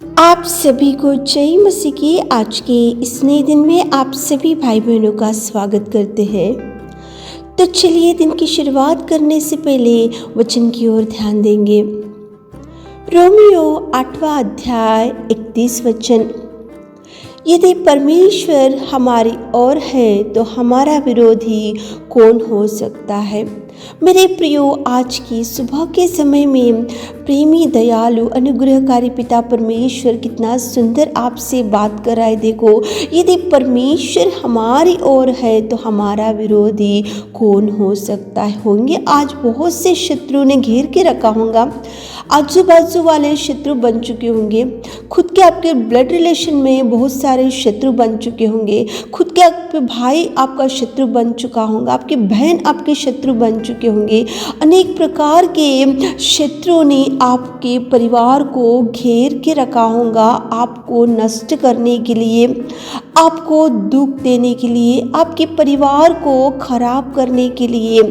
आप सभी को जय मसीह की आज के इस नए दिन में आप सभी भाई बहनों का स्वागत करते हैं। तो चलिए दिन की शुरुआत करने से पहले वचन की ओर ध्यान देंगे। रोमियो 8वां अध्याय 31 वचन। यदि परमेश्वर हमारी ओर है तो हमारा विरोधी कौन हो सकता है। मेरे प्रियो, आज की सुबह के समय में प्रेमी दयालु अनुग्रहकारी पिता परमेश्वर कितना सुंदर आपसे बात कर रहा है। देखो, यदि परमेश्वर हमारी ओर है तो हमारा विरोधी कौन हो सकता है। होंगे आज बहुत से शत्रु ने घेर के रखा होगा, आजू बाजू वाले शत्रु बन चुके होंगे, खुद के आपके ब्लड रिलेशन में बहुत सारे शत्रु बन चुके होंगे, खुद के आपके भाई आपका शत्रु बन चुका होगा, आपकी बहन आपके शत्रु बन चुके होंगे। अनेक प्रकार के शत्रुओं ने आपके परिवार को घेर के रखा होगा, आपको नष्ट करने के लिए, आपको दुख देने के लिए, आपके परिवार को खराब करने के लिए,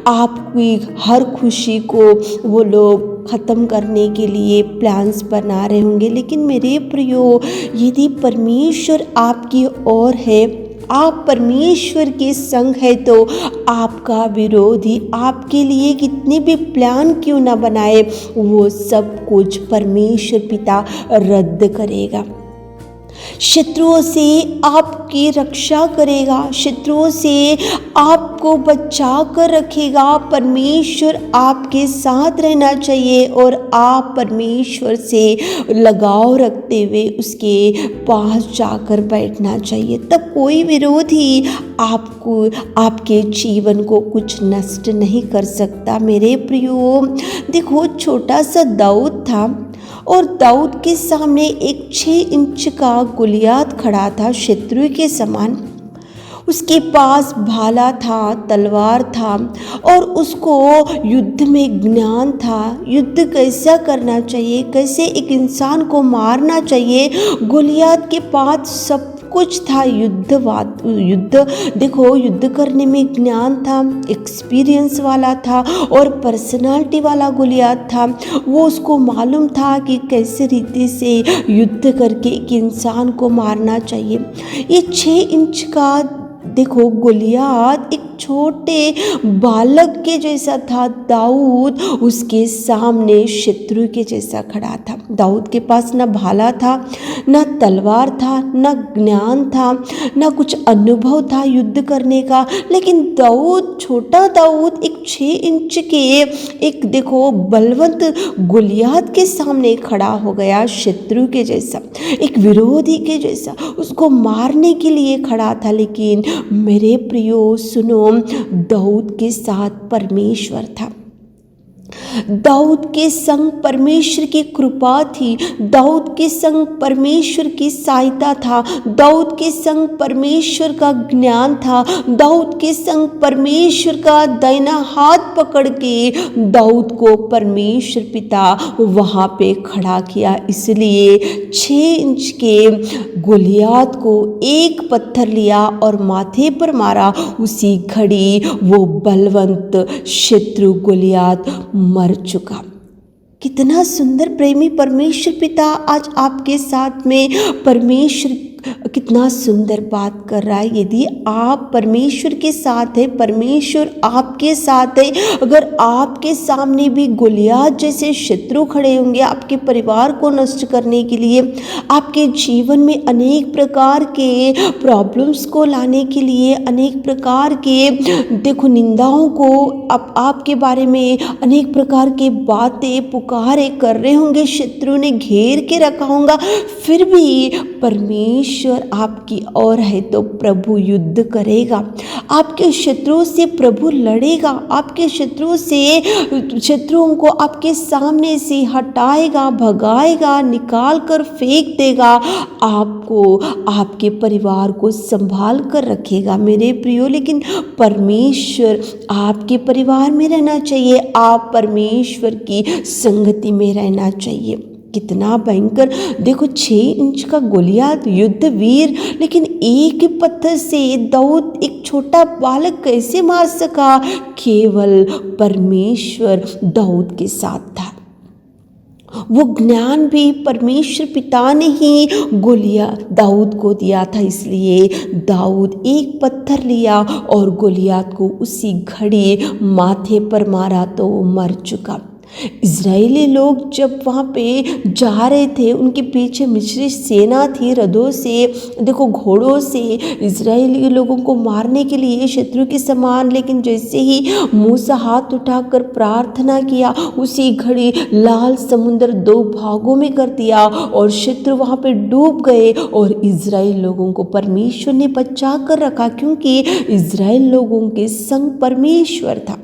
आपकी हर खुशी को वो लोग ख़त्म करने के लिए प्लान्स बना रहे होंगे। लेकिन मेरे प्रियो, यदि परमेश्वर आपकी ओर है, आप परमेश्वर के संग है, तो आपका विरोधी आपके लिए कितने भी प्लान क्यों ना बनाए, वो सब कुछ परमेश्वर पिता रद्द करेगा। शत्रुओं से आपकी रक्षा करेगा, शत्रुओं से आपको बचा कर रखेगा। परमेश्वर आपके साथ रहना चाहिए और आप परमेश्वर से लगाव रखते हुए उसके पास जाकर बैठना चाहिए। तब कोई विरोधी आपको, आपके जीवन को कुछ नष्ट नहीं कर सकता। मेरे प्रियो, देखो, छोटा सा दाऊद था और दाऊद के सामने एक 6 इंच का गोलियात खड़ा था, शत्रु के समान। उसके पास भाला था, तलवार था और उसको युद्ध में ज्ञान था। युद्ध कैसा करना चाहिए, कैसे एक इंसान को मारना चाहिए, गोलियात के पास सब कुछ था। युद्ध देखो, युद्ध करने में ज्ञान था, एक्सपीरियंस वाला था और पर्सनालिटी वाला गोलियात था। वो उसको मालूम था कि कैसे रीति से युद्ध करके एक इंसान को मारना चाहिए। ये 6 इंच का देखो गोलियात एक छोटे बालक के जैसा था। दाऊद उसके सामने शत्रु के जैसा खड़ा था। दाऊद के पास न भाला था, न तलवार था, न ज्ञान था, न कुछ अनुभव था युद्ध करने का। लेकिन दाऊद, छोटा दाऊद, एक 6 इंच के एक देखो बलवंत गोलियात के सामने खड़ा हो गया, शत्रु के जैसा, एक विरोधी के जैसा, उसको मारने के लिए खड़ा था। लेकिन मेरे प्रियो सुनो, दाऊद के साथ परमेश्वर था, दाऊद के संग परमेश्वर की कृपा थी, दाऊद के संग परमेश्वर की सहायता था, दाऊद के संग परमेश्वर का ज्ञान था, दाऊद के संग परमेश्वर का दाहिना हाथ पकड़ के दाऊद को परमेश्वर पिता वहाँ पे खड़ा किया। इसलिए 6 इंच के गोलियात को एक पत्थर लिया और माथे पर मारा। उसी घड़ी वो बलवंत शत्रु गोलियात मर चुका। कितना सुंदर प्रेमी परमेश्वर पिता आज आपके साथ में परमेश्वर कितना सुंदर बात कर रहा है। यदि आप परमेश्वर के साथ है, परमेश्वर आपके साथ है, अगर आपके सामने भी गोलियात जैसे शत्रु खड़े होंगे आपके परिवार को नष्ट करने के लिए, आपके जीवन में अनेक प्रकार के प्रॉब्लम्स को लाने के लिए, अनेक प्रकार के देखो निंदाओं को आपके बारे में अनेक प्रकार के बातें पुकारे कर रहे होंगे, शत्रु ने घेर के रखा होगा, फिर भी परमेश्वर आपकी ओर है तो प्रभु युद्ध करेगा। आपके शत्रुओं से प्रभु लड़ेगा, आपके शत्रुओं को आपके सामने से हटाएगा, भगाएगा, निकाल कर फेंक देगा, आपको, आपके परिवार को संभाल कर रखेगा। मेरे प्रियो, लेकिन परमेश्वर आपके परिवार में रहना चाहिए, आप परमेश्वर की संगति में रहना चाहिए। कितना भयंकर देखो, 6 इंच का गोलियात युद्ध वीर, लेकिन एक ही पत्थर से दाऊद एक छोटा बालक कैसे मार सका? केवल परमेश्वर दाऊद के साथ था। वो ज्ञान भी परमेश्वर पिता ने ही दाऊद को दिया था। इसलिए दाऊद एक पत्थर लिया और गोलियात को उसी घड़ी माथे पर मारा तो वो मर चुका। इज़राइली लोग जब वहाँ पे जा रहे थे, उनके पीछे मिस्री सेना थी रथों से, देखो घोड़ों से, इज़राइली लोगों को मारने के लिए शत्रु के समान। लेकिन जैसे ही मूसा हाथ उठाकर प्रार्थना किया, उसी घड़ी लाल समुद्र दो भागों में कर दिया और शत्रु वहाँ पे डूब गए और इज़राइल लोगों को परमेश्वर ने बचा कर रखा, क्योंकि इज़राइल लोगों के संग परमेश्वर था।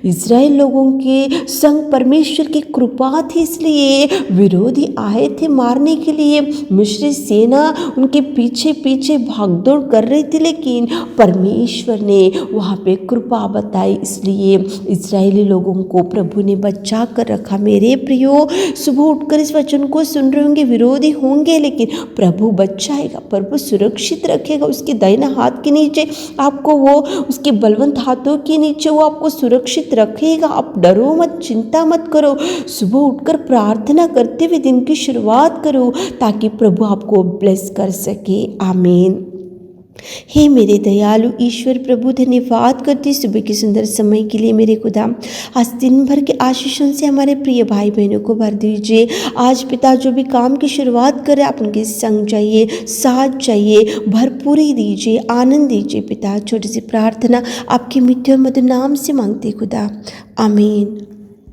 इज़राइल लोगों के संग परमेश्वर की कृपा थी, इसलिए विरोधी आए थे मारने के लिए। मिस्री सेना उनके पीछे पीछे भागदौड़ कर रही थी, लेकिन परमेश्वर ने वहाँ पे कृपा बताई, इसलिए इज़राइली लोगों को प्रभु ने बचा कर रखा। मेरे प्रियो, सुबह उठकर इस वचन को सुन रहे होंगे, विरोधी होंगे लेकिन प्रभु बचाएगा, प्रभु सुरक्षित रखेगा। उसके दाहिने हाथ के नीचे आपको, वो उसके बलवंत हाथों के नीचे वो आपको सुरक्षित रखेगा। आप डरो मत, चिंता मत करो। सुबह उठकर प्रार्थना करते हुए दिन की शुरुआत करो, ताकि प्रभु आपको ब्लेस कर सके। आमीन। हे मेरे दयालु ईश्वर प्रभु, धन्यवाद करती सुबह के सुंदर समय के लिए मेरे खुदा। आज दिन भर के आशीषों से हमारे प्रिय भाई बहनों को भर दीजिए। आज पिता जो भी काम की शुरुआत करे, आप उनके संग चाहिए, साथ चाहिए, भरपूरी दीजिए, आनंद दीजिए पिता। छोटी सी प्रार्थना आपके मीठे और मधुर नाम से मांगते खुदा, आमीन।